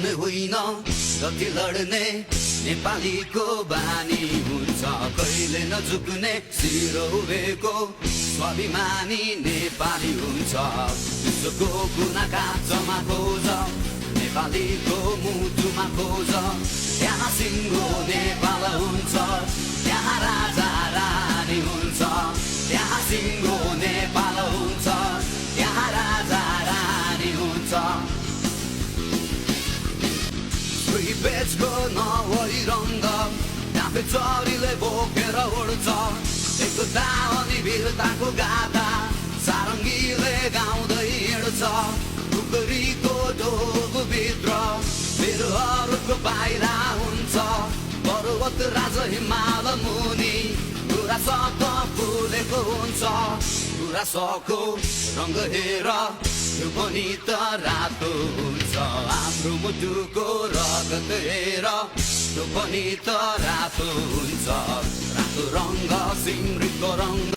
भन्ने होइन जति लड्ने नेपालीको बानी हुन्छ कहिले नझुक्ने शिर उभेको स्वाभिमानी नेपाली हुन्छ विश्वको कुना काँचमा खोज नेपालीको मुटुमा खोज त्यहाँ सिङ्गो नेपाल हुन्छ त्यहाँ राजा रानी हुन्छ त्यहाँ सिङ्गो नेपाल हुन्छ त्यहाँ राजा रानी हुन्छ बेचको नभई रङ्ग काफे चरीले बोकेर उड्छ एकता अनि वीरताको गाथा सारङ्गीले गाउँदै हिँड्छ टुक्रीको ढोगभित्र बिरुवाहरूको बाहिरा हुन्छ पर्वत राज हिमाल मुनि गुराँसको फुलेको हुन्छ गुराँसको रङ्ग हेर त्यो पनि त रातो हुन्छ आफ्नो मुटुको रगत हेर त्यो पनि त रातो हुन्छ रातो रङ्ग सिमृतको रङ्ग